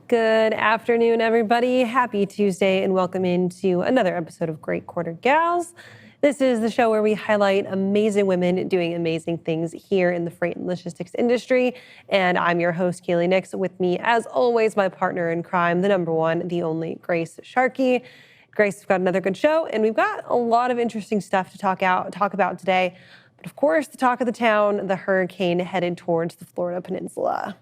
Good afternoon, everybody. Happy Tuesday, and welcome into another episode of Great Quarter Gals. This is the show where we highlight amazing women doing amazing things here in the freight and logistics industry. And I'm your host, Kaylee Nix. With me, as always, my partner in crime, the number one, the only Grace Sharkey. Grace, we've got another good show, and we've got a lot of interesting stuff to talk about today. But of course, the talk of the town, the hurricane headed towards the Florida Peninsula.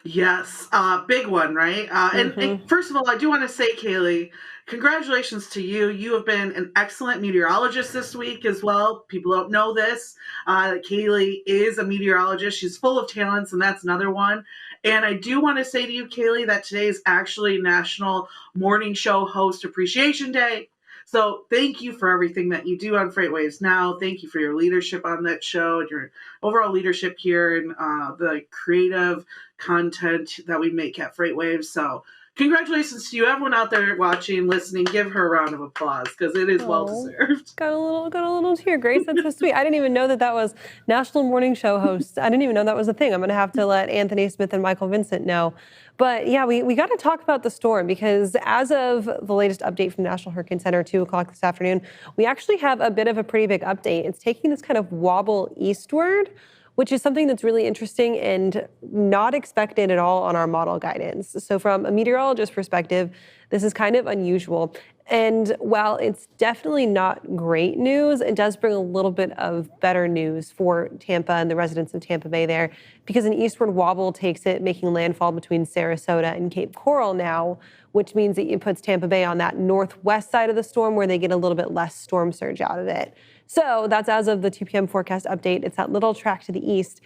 Yes, big one, right? And first of all, I do want to say, Kaylee, congratulations to you. You have been an excellent meteorologist this week as well. People don't know this. Kaylee is a meteorologist. She's full of talents, and that's another one. And I do want to say to you, Kaylee, that today is actually National Morning Show Host Appreciation Day. So thank you for everything that you do on FreightWaves Now. Thank you for your leadership on that show and your overall leadership here and the creative content that we make at FreightWaves. So congratulations to you, everyone out there watching, listening. Give her a round of applause because it is well deserved. Got a little tear, Grace. That's so sweet. I didn't even know that was National Morning Show host. I didn't even know that was a thing. I'm going to have to let Anthony Smith and Michael Vincent know. But yeah, we got to talk about the storm because as of the latest update from the National Hurricane Center, 2 o'clock this afternoon, we actually have a bit of a pretty big update. It's taking this kind of wobble eastward, which is something that's really interesting and not expected at all on our model guidance. So from a meteorologist perspective, this is kind of unusual. And while it's definitely not great news, it does bring a little bit of better news for Tampa and the residents of Tampa Bay there, because an eastward wobble takes it making landfall between Sarasota and Cape Coral now, which means that it puts Tampa Bay on that northwest side of the storm where they get a little bit less storm surge out of it. So that's as of the 2 p.m. forecast update. It's that little track to the east.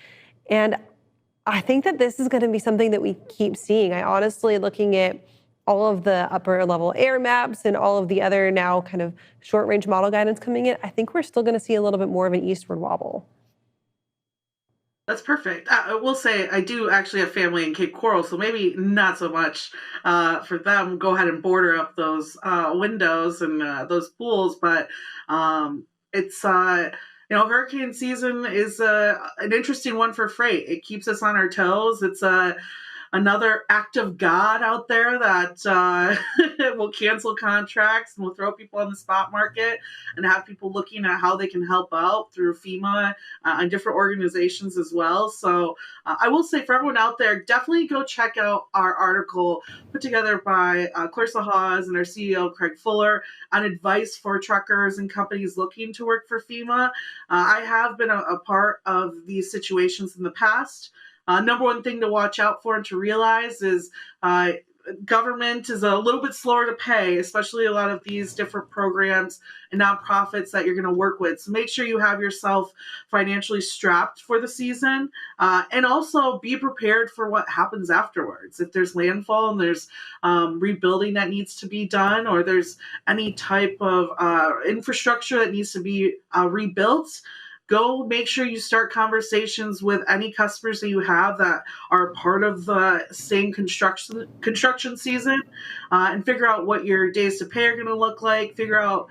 And I think that this is going to be something that we keep seeing. I honestly, looking at all of the upper level air maps and all of the other now kind of short range model guidance coming in, I think we're still going to see a little bit more of an eastward wobble. That's perfect. I will say I do actually have family in Cape Coral, so maybe not so much for them. Go ahead and border up those windows and those pools, but it's hurricane season is an interesting one for freight. It keeps us on our toes. It's another act of God out there that will cancel contracts and will throw people on the spot market and have people looking at how they can help out through FEMA and different organizations as well. So I will say for everyone out there, definitely go check out our article put together by Clarissa Hawes and our CEO, Craig Fuller, on advice for truckers and companies looking to work for FEMA. I have been a part of these situations in the past. Number one thing to watch out for and to realize is government is a little bit slower to pay, especially a lot of these different programs and nonprofits that you're going to work with. So make sure you have yourself financially strapped for the season and also be prepared for what happens afterwards. If there's landfall and there's rebuilding that needs to be done, or there's any type of infrastructure that needs to be rebuilt, go make sure you start conversations with any customers that you have that are part of the same construction season and figure out what your days to pay are going to look like, figure out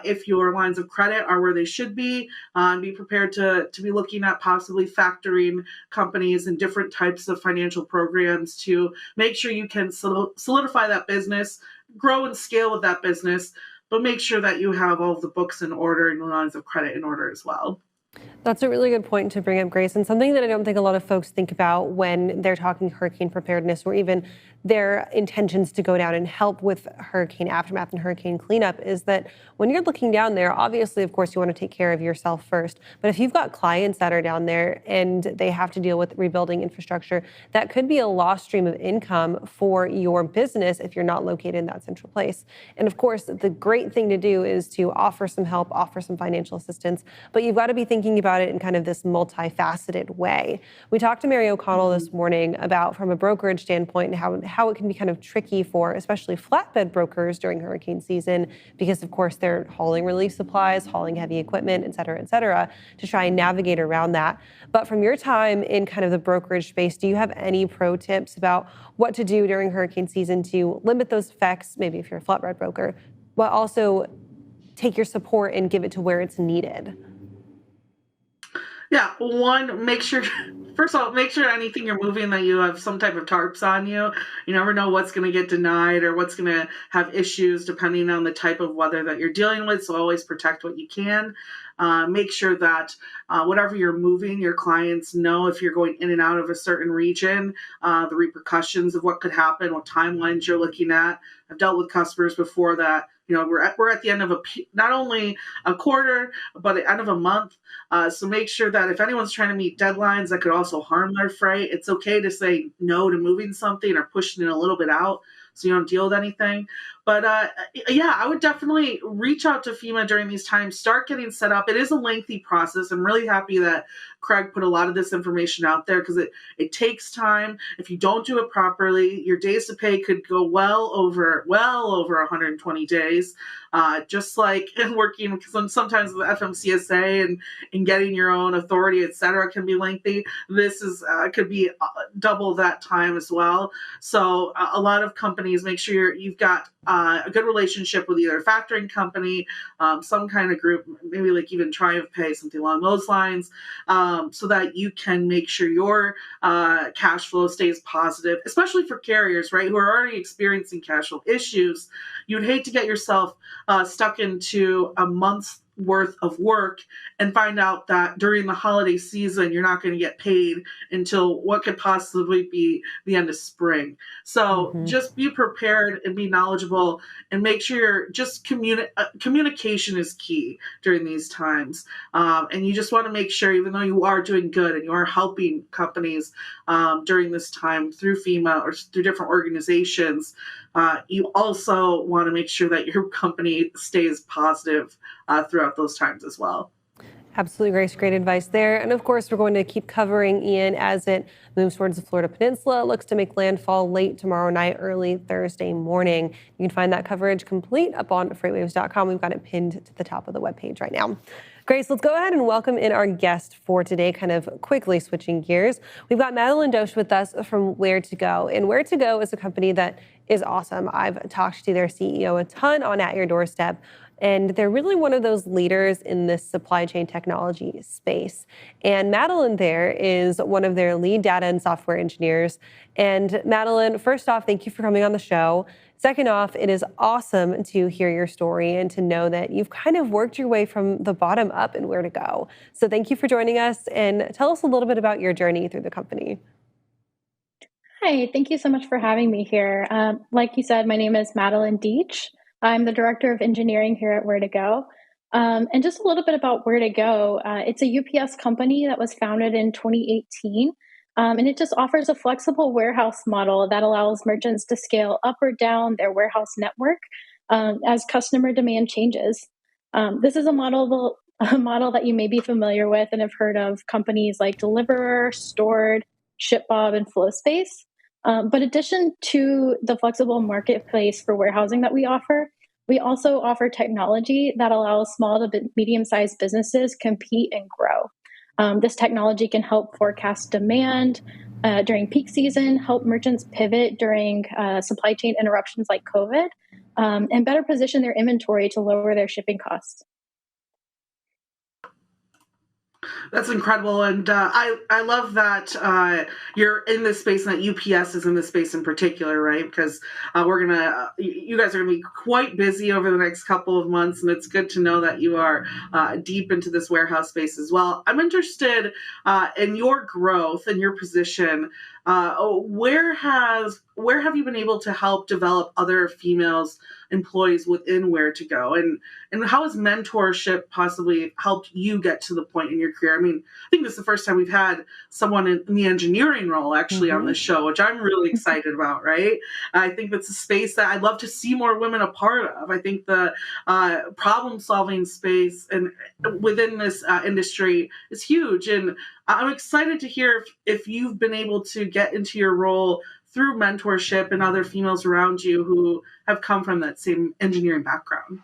if your lines of credit are where they should be, and be prepared to be looking at possibly factoring companies and different types of financial programs to make sure you can solidify that business, grow and scale with that business, but make sure that you have all of the books in order and the lines of credit in order as well. That's a really good point to bring up, Grace, and something that I don't think a lot of folks think about when they're talking hurricane preparedness or even their intentions to go down and help with hurricane aftermath and hurricane cleanup is that when you're looking down there, obviously, of course, you want to take care of yourself first. But if you've got clients that are down there and they have to deal with rebuilding infrastructure, that could be a lost stream of income for your business if you're not located in that central place. And of course, the great thing to do is to offer some help, offer some financial assistance, but you've got to be thinking about it in kind of this multifaceted way. We talked to Mary O'Connell this morning about, from a brokerage standpoint, and how it can be kind of tricky for especially flatbed brokers during hurricane season, because of course they're hauling relief supplies, hauling heavy equipment, et cetera, to try and navigate around that. But from your time in kind of the brokerage space, do you have any pro tips about what to do during hurricane season to limit those effects, maybe if you're a flatbed broker, but also take your support and give it to where it's needed? Yeah, one, make sure first of all, make sure anything you're moving that you have some type of tarps on you. You never know what's going to get denied or what's going to have issues depending on the type of weather that you're dealing with. So always protect what you can. Make sure that whatever you're moving, your clients know if you're going in and out of a certain region, the repercussions of what could happen, what timelines you're looking at. I've dealt with customers before that. We're at the end of not only a quarter, but the end of a month. So make sure that if anyone's trying to meet deadlines that could also harm their freight, it's okay to say no to moving something or pushing it a little bit out so you don't deal with anything. But yeah, I would definitely reach out to FEMA during these times, start getting set up. It is a lengthy process. I'm really happy that Craig put a lot of this information out there because it takes time. If you don't do it properly, your days to pay could go well over 120 days. Just like working sometimes with FMCSA and getting your own authority, et cetera, can be lengthy. This is could be double that time as well. So a lot of companies make sure you've got a good relationship with either a factoring company, some kind of group, maybe like even Triumph Pay, something along those lines, so that you can make sure your cash flow stays positive, especially for carriers, right, who are already experiencing cash flow issues. You'd hate to get yourself stuck into a month's worth of work and find out that during the holiday season you're not going to get paid until what could possibly be the end of spring. So Mm-hmm. just be prepared and be knowledgeable and make sure you're just communication is key during these times. And you just want to make sure, even though you are doing good and you are helping companies during this time through FEMA or through different organizations, you also want to make sure that your company stays positive throughout those times as well. Absolutely, Grace. Great advice there. And of course, we're going to keep covering Ian as it moves towards the Florida Peninsula. It looks to make landfall late tomorrow night, early Thursday morning. You can find that coverage complete up on freightwaves.com. We've got it pinned to the top of the webpage right now. Grace, let's go ahead and welcome in our guest for today, kind of quickly switching gears. We've got Madeliene Doetsch with us from Where to Go. And Where to Go is a company that is awesome. I've talked to their CEO a ton on At Your Doorstep. And they're really one of those leaders in this supply chain technology space. And Madeliene there is one of their lead data and software engineers. And Madeliene, first off, thank you for coming on the show. Second off, it is awesome to hear your story and to know that you've kind of worked your way from the bottom up and Where to Go. So thank you for joining us and tell us a little bit about your journey through the company. Hi, thank you so much for having me here. Like you said, my name is Madeliene Doetsch. I'm the Director of Engineering here at Where to Go. And just a little bit about Where to Go. It's a UPS company that was founded in 2018. And it just offers a flexible warehouse model that allows merchants to scale up or down their warehouse network as customer demand changes. This is a model that you may be familiar with and have heard of companies like Deliverr, Stored, ShipBob, and FlowSpace. But addition to the flexible marketplace for warehousing that we also offer technology that allows small to medium-sized businesses compete and grow. This technology can help forecast demand during peak season, help merchants pivot during supply chain interruptions like COVID, and better position their inventory to lower their shipping costs. That's incredible, and I love that you're in this space, and that UPS is in this space in particular, right? Because you guys are gonna be quite busy over the next couple of months, and it's good to know that you are deep into this warehouse space as well. I'm interested in your growth and your position. Where have you been able to help develop other females employees within Where to Go, and how has mentorship possibly helped you get to the point in your career? I mean, I think this is the first time we've had someone in the engineering role actually on this show, which I'm really excited about, right? I think that's a space that I'd love to see more women a part of. I think the problem solving space and within this industry is huge. And I'm excited to hear if you've been able to get into your role through mentorship and other females around you who have come from that same engineering background.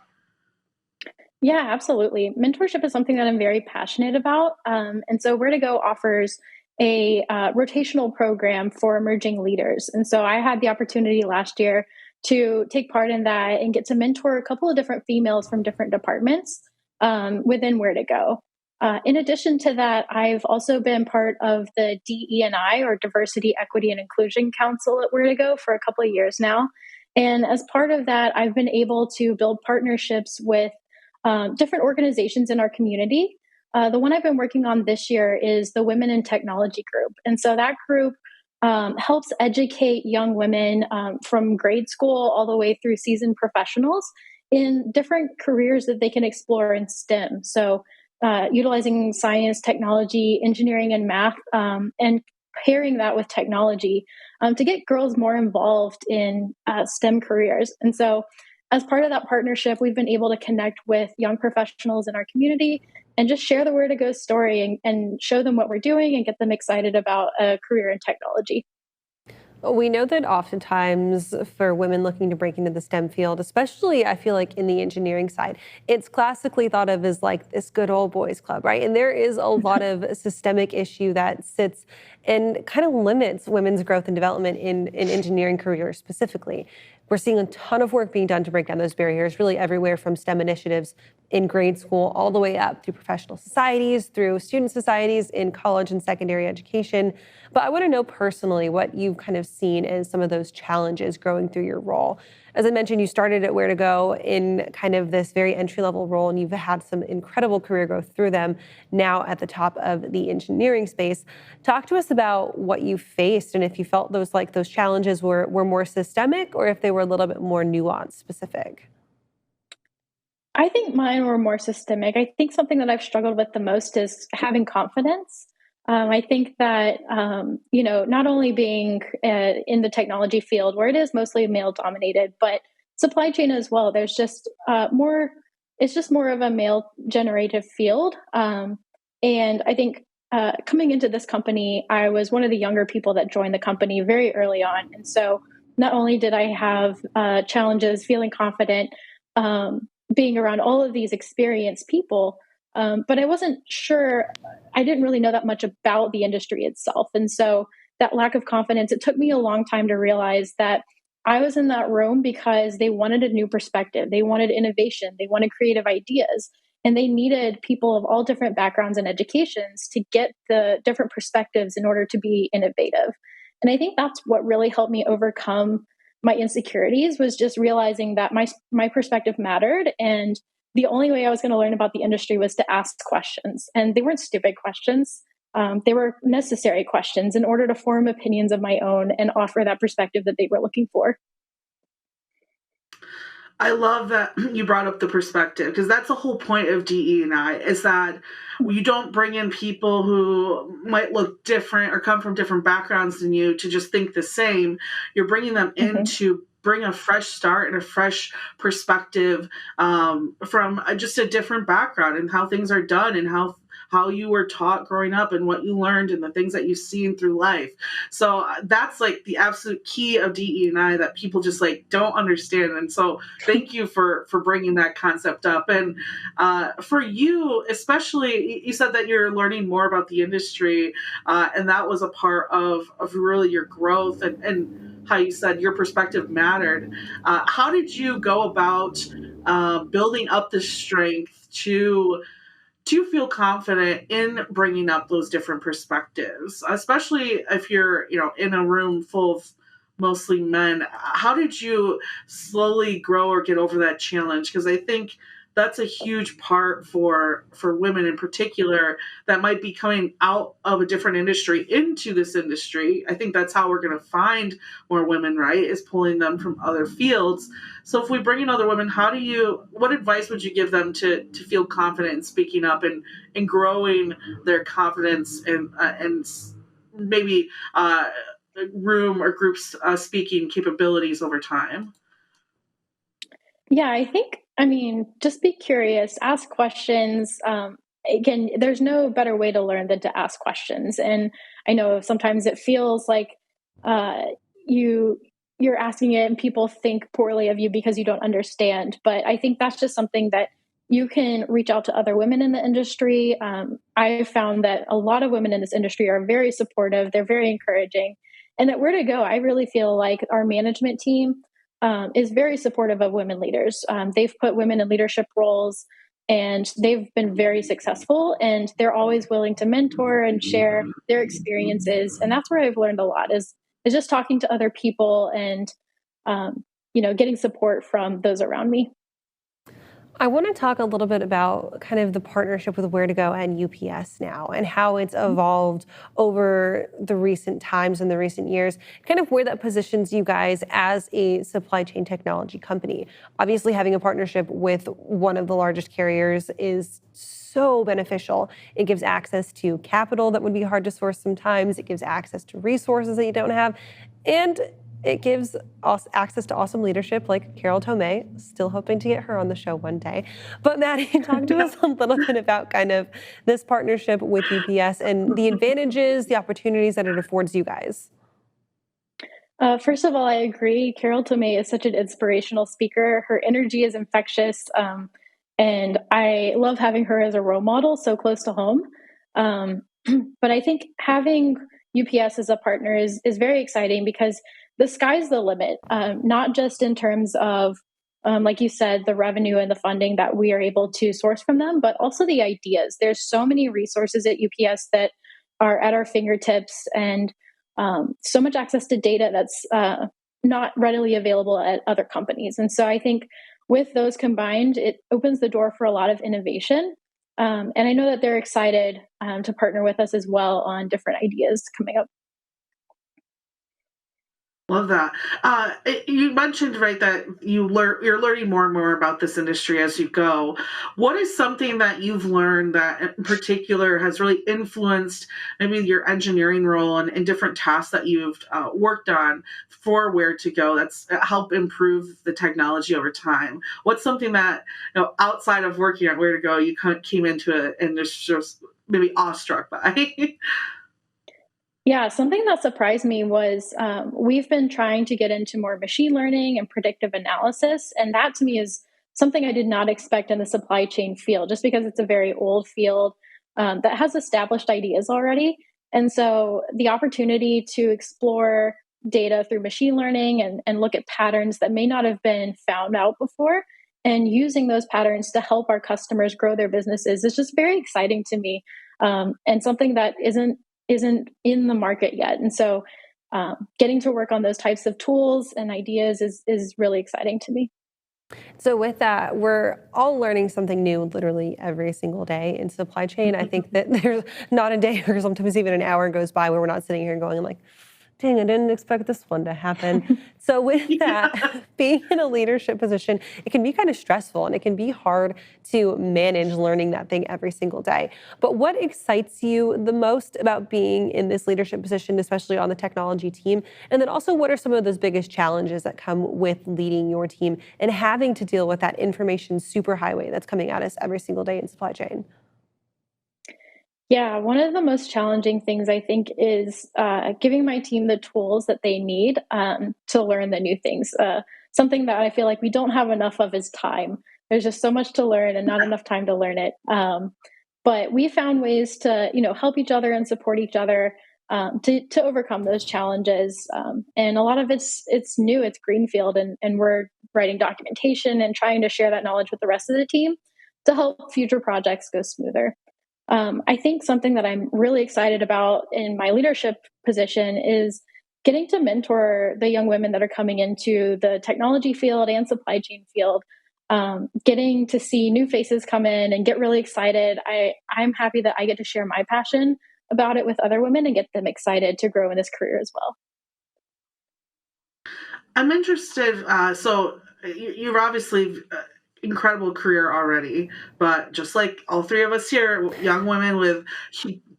Yeah, absolutely. Mentorship is something that I'm very passionate about. And so Where to Go offers a rotational program for emerging leaders. And so I had the opportunity last year to take part in that and get to mentor a couple of different females from different departments within Where to Go. In addition to that, I've also been part of the DE&I, or Diversity, Equity, and Inclusion Council at Where to Go, for a couple of years now. And as part of that, I've been able to build partnerships with different organizations in our community. The one I've been working on this year is the Women in Technology group. And so that group helps educate young women from grade school all the way through seasoned professionals in different careers that they can explore in STEM. So utilizing science, technology, engineering, and math, and pairing that with technology to get girls more involved in STEM careers. And so as part of that partnership, we've been able to connect with young professionals in our community and just share the Where to Go story and show them what we're doing and get them excited about a career in technology. We know that oftentimes for women looking to break into the STEM field, especially I feel like in the engineering side, it's classically thought of as like this good old boys club, right? And there is a lot of systemic issue that sits and kind of limits women's growth and development in engineering careers specifically. We're seeing a ton of work being done to break down those barriers, really everywhere from STEM initiatives in grade school all the way up through professional societies, through student societies in college and secondary education. But I want to know personally what you've kind of seen as some of those challenges growing through your role. As I mentioned, you started at Where to Go in kind of this very entry-level role, and you've had some incredible career growth through them, now at the top of the engineering space. Talk to us about what you faced and if you felt those challenges were more systemic or if they were a little bit more nuanced specific. I think mine were more systemic. I think something that I've struggled with the most is having confidence. I think that, not only being in the technology field where it is mostly male dominated, but supply chain as well, there's just it's just more of a male generative field. And I think coming into this company, I was one of the younger people that joined the company very early on. And so not only did I have challenges feeling confident, being around all of these experienced people, but I wasn't sure, I didn't really know that much about the industry itself. And so that lack of confidence, it took me a long time to realize that I was in that room because they wanted a new perspective. They wanted innovation. They wanted creative ideas. And they needed people of all different backgrounds and educations to get the different perspectives in order to be innovative. And I think that's what really helped me overcome my insecurities, was just realizing that my perspective mattered, and the only way I was going to learn about the industry was to ask questions. And they weren't stupid questions. They were necessary questions in order to form opinions of my own and offer that perspective that they were looking for. I love that you brought up the perspective, because that's the whole point of DE&I, is that you don't bring in people who might look different or come from different backgrounds than you to just think the same. You're bringing them in to bring a fresh start and a fresh perspective from just a different background and how things are done and how you were taught growing up and what you learned and the things that you've seen through life. So that's like the absolute key of DE&I that people just like don't understand. And so thank you for bringing that concept up. And for you, especially, you said that you're learning more about the industry, and that was a part of really your growth and how you said your perspective mattered. How did you go about building up the strength to feel confident in bringing up those different perspectives, especially if you're, in a room full of mostly men? How did you slowly grow or get over that challenge? Because I think that's a huge part for women in particular that might be coming out of a different industry into this industry. I think that's how we're going to find more women, right? Is pulling them from other fields. So if we bring in other women, what advice would you give them to feel confident in speaking up and growing their confidence and maybe room or groups speaking capabilities over time? Yeah, just be curious, ask questions. Again, there's no better way to learn than to ask questions. And I know sometimes it feels like you're asking it and people think poorly of you because you don't understand. But I think that's just something that you can reach out to other women in the industry. I found that a lot of women in this industry are very supportive. They're very encouraging. And at Where to Go, I really feel like our management team is very supportive of women leaders. They've put women in leadership roles And they've been very successful, and they're always willing to mentor and share their experiences. And that's where I've learned a lot is just talking to other people and, getting support from those around me. I want to talk a little bit about kind of the partnership with Where to Go and UPS now and how it's evolved over the recent times and the recent years, kind of where that positions you guys as a supply chain technology company. Obviously, having a partnership with one of the largest carriers is so beneficial. It gives access to capital that would be hard to source sometimes. It gives access to resources that you don't have. And it gives us access to awesome leadership like Carol Tomei, still hoping to get her on the show one day. But Maddie, talk to us a little bit about kind of this partnership with UPS and the advantages, the opportunities that it affords you guys. First of all, I agree. Carol Tomei is such an inspirational speaker. Her energy is infectious, and I love having her as a role model so close to home. But I think having UPS as a partner is very exciting because the sky's the limit, not just in terms of, like you said, the revenue and the funding that we are able to source from them, but also the ideas. There's so many resources at UPS that are at our fingertips, and so much access to data that's not readily available at other companies. And so I think with those combined, it opens the door for a lot of innovation. And I know that they're excited to partner with us as well on different ideas coming up. Love that. You mentioned, right, that you're learning more and more about this industry as you go. What is something that you've learned that in particular has really influenced maybe your engineering role and different tasks that you've worked on for Where to Go that's helped improve the technology over time? What's something that, outside of working at Where to Go, you kind of came into it and just maybe awestruck by? Yeah, something that surprised me was we've been trying to get into more machine learning and predictive analysis. And that to me is something I did not expect in the supply chain field, just because it's a very old field that has established ideas already. And so the opportunity to explore data through machine learning and look at patterns that may not have been found out before and using those patterns to help our customers grow their businesses is just very exciting to me, and something that isn't in the market yet. And so getting to work on those types of tools and ideas is really exciting to me. So with that, we're all learning something new literally every single day in supply chain. I think that there's not a day or sometimes even an hour goes by where we're not sitting here going like, dang, I didn't expect this one to happen. So with that, being in a leadership position, it can be kind of stressful and it can be hard to manage learning that thing every single day. But what excites you the most about being in this leadership position, especially on the technology team? And then also, what are some of those biggest challenges that come with leading your team and having to deal with that information superhighway that's coming at us every single day in supply chain? Yeah, one of the most challenging things I think is giving my team the tools that they need to learn the new things. Something that I feel like we don't have enough of is time. There's just so much to learn and not enough time to learn it. But we found ways to, help each other and support each other to overcome those challenges. And a lot of it's new, it's greenfield, and we're writing documentation and trying to share that knowledge with the rest of the team to help future projects go smoother. I think something that I'm really excited about in my leadership position is getting to mentor the young women that are coming into the technology field and supply chain field. Getting to see new faces come in and get really excited. I'm happy that I get to share my passion about it with other women and get them excited to grow in this career as well. I'm interested. So you're obviously incredible career already, but just like all three of us here, young women with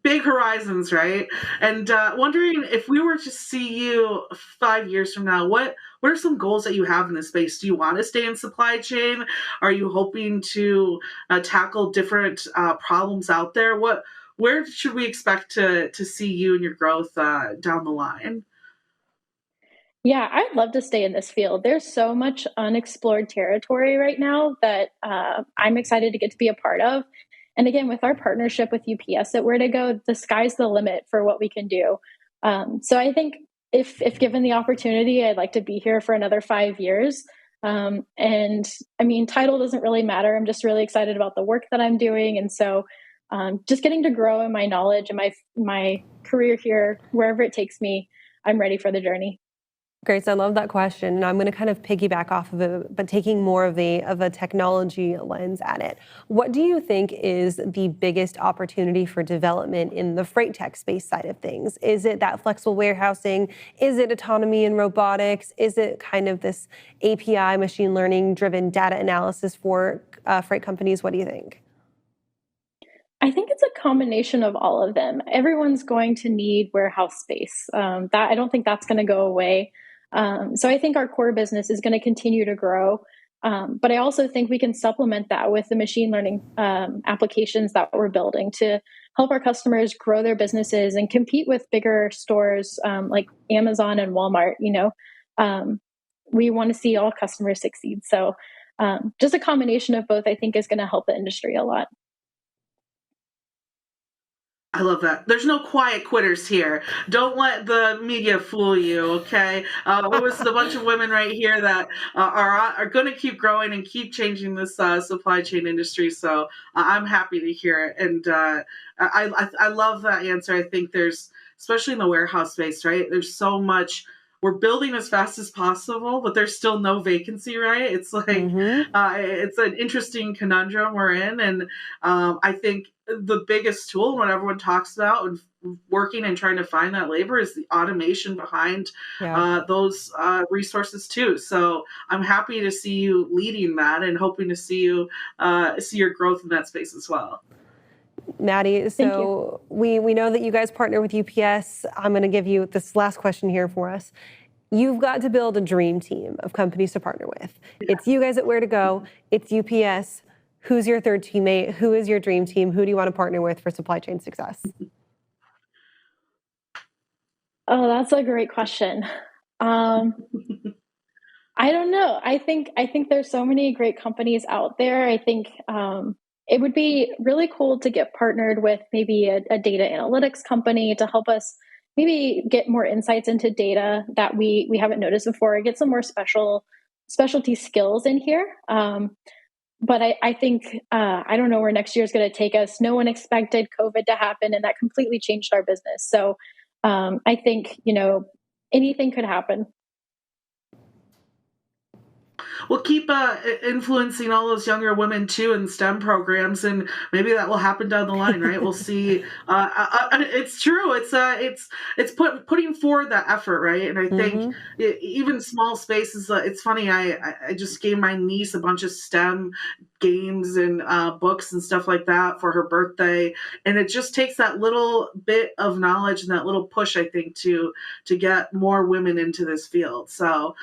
big horizons, right? And wondering if we were to see you 5 years from now, what are some goals that you have in this space? Do you want to stay in supply chain? Are you hoping to tackle different problems out there? Where should we expect to see you and your growth down the line? Yeah, I'd love to stay in this field. There's so much unexplored territory right now that I'm excited to get to be a part of. And again, with our partnership with UPS at Where to Go, the sky's the limit for what we can do. So I think if given the opportunity, I'd like to be here for another 5 years. And I mean, title doesn't really matter. I'm just really excited about the work that I'm doing. And so just getting to grow in my knowledge and my career here, wherever it takes me, I'm ready for the journey. Grace, I love that question, and I'm going to kind of piggyback off of it, but taking more of a technology lens at it. What do you think is the biggest opportunity for development in the freight tech space side of things? Is it that flexible warehousing? Is it autonomy and robotics? Is it kind of this API machine learning driven data analysis for freight companies? What do you think? I think it's a combination of all of them. Everyone's going to need warehouse space. That I don't think that's going to go away. So I think our core business is going to continue to grow. But I also think we can supplement that with the machine learning applications that we're building to help our customers grow their businesses and compete with bigger stores like Amazon and Walmart. We want to see all customers succeed. So just a combination of both, I think, is going to help the industry a lot. I love that. There's no quiet quitters here. Don't let the media fool you, okay? What was the bunch of women right here that are going to keep growing and keep changing this supply chain industry. So I'm happy to hear it. And I love that answer. I think there's, especially in the warehouse space, right? There's so much. We're building as fast as possible, but there's still no vacancy, right? It's like, it's an interesting conundrum we're in. And I think the biggest tool when everyone talks about and working and trying to find that labor is the automation behind those resources too. So I'm happy to see you leading that and hoping to see you see your growth in that space as well. Maddie, so we know that you guys partner with UPS. I'm going to give you this last question here for us. You've got to build a dream team of companies to partner with. Yeah. It's you guys at Where to Go. It's UPS. Who's your third teammate? Who is your dream team? Who do you want to partner with for supply chain success? Oh, that's a great question. I don't know. I think there's so many great companies out there. I think it would be really cool to get partnered with maybe a data analytics company to help us maybe get more insights into data that we haven't noticed before, get some more specialty skills in here. But I think, I don't know where next year is going to take us. No one expected COVID to happen, and that completely changed our business. So I think, anything could happen. We'll keep influencing all those younger women too in STEM programs, and maybe that will happen down the line, right? We'll see. It's true. It's putting forward that effort, right? And I think even small spaces. It's funny. I just gave my niece a bunch of STEM games and books and stuff like that for her birthday, and it just takes that little bit of knowledge and that little push, I think, to get more women into this field. So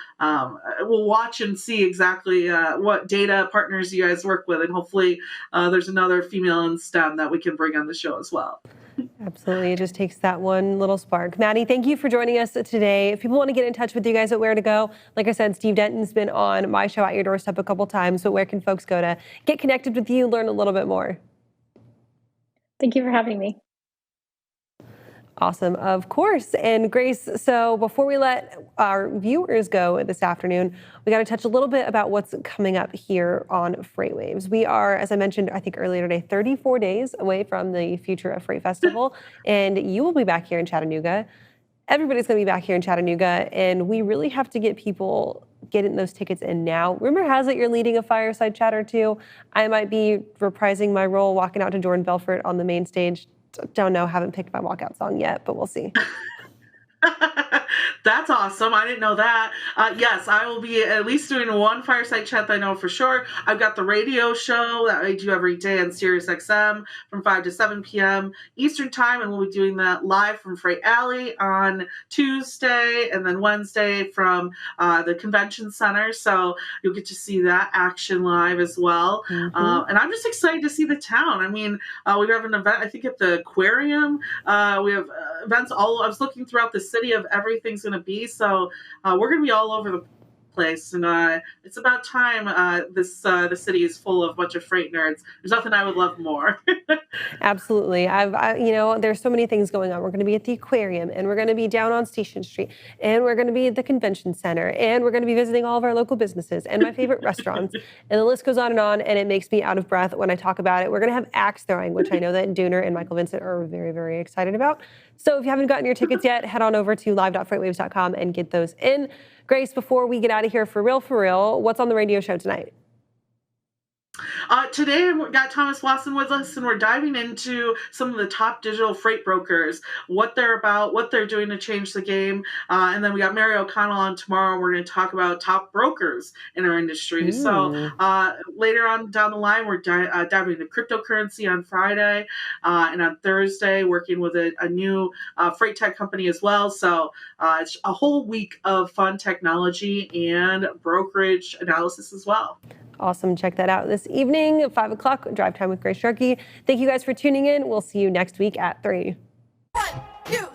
we'll watch and see exactly what data partners you guys work with, and hopefully there's another female in STEM that we can bring on the show as well. Absolutely. It just takes that one little spark. Maddie, thank you for joining us today. If people want to get in touch with you guys at Where to Go, like I said, Steve Denton's been on my show At Your Doorstep a couple times, but where can folks go to get connected with you, learn a little bit more? Thank you for having me. Awesome, of course. And Grace, so before we let our viewers go this afternoon, we got to touch a little bit about what's coming up here on FreightWaves. We are, as I mentioned, I think earlier today, 34 days away from the Future of Freight Festival, and you will be back here in Chattanooga. Everybody's going to be back here in Chattanooga, and we really have to get people getting those tickets in now. Rumor has it you're leading a fireside chat or two. I might be reprising my role, walking out to Jordan Belfort on the main stage. Don't know, haven't picked my walkout song yet, but we'll see. That's awesome. I didn't know that. Yes, I will be at least doing one fireside chat that I know for sure. I've got the radio show that I do every day on Sirius XM from 5 to 7 p.m. Eastern time, and we'll be doing that live from Freight Alley on Tuesday and then Wednesday from the convention center. So you'll get to see that action live as well. And I'm just excited to see the town. I mean, we have an event, I think, at the aquarium. We have events I was looking throughout the city of everything's going to be. So we're going to be all over the place, and it's about time the city is full of a bunch of freight nerds. There's nothing I would love more. Absolutely. There's so many things going on. We're going to be at the aquarium, and we're going to be down on Station Street, and we're going to be at the convention center, and we're going to be visiting all of our local businesses and my favorite restaurants. And the list goes on, and it makes me out of breath when I talk about it. We're going to have axe throwing, which I know that Dooner and Michael Vincent are very, very excited about. So if you haven't gotten your tickets yet, head on over to live.freightwaves.com and get those in. Grace, before we get out of here, for real, what's on the radio show tonight? Today, we got Thomas Lawson with us, and we're diving into some of the top digital freight brokers, what they're about, what they're doing to change the game. And then we got Mary O'Connell on tomorrow, and we're going to talk about top brokers in our industry. So later on down the line, we're diving into cryptocurrency on Friday, and on Thursday, working with a new freight tech company as well. So it's a whole week of fun technology and brokerage analysis as well. Awesome. Check that out this evening at 5 o'clock, Drive Time with Grace Sharkey. Thank you guys for tuning in. We'll see you next week at 3. 1, 2,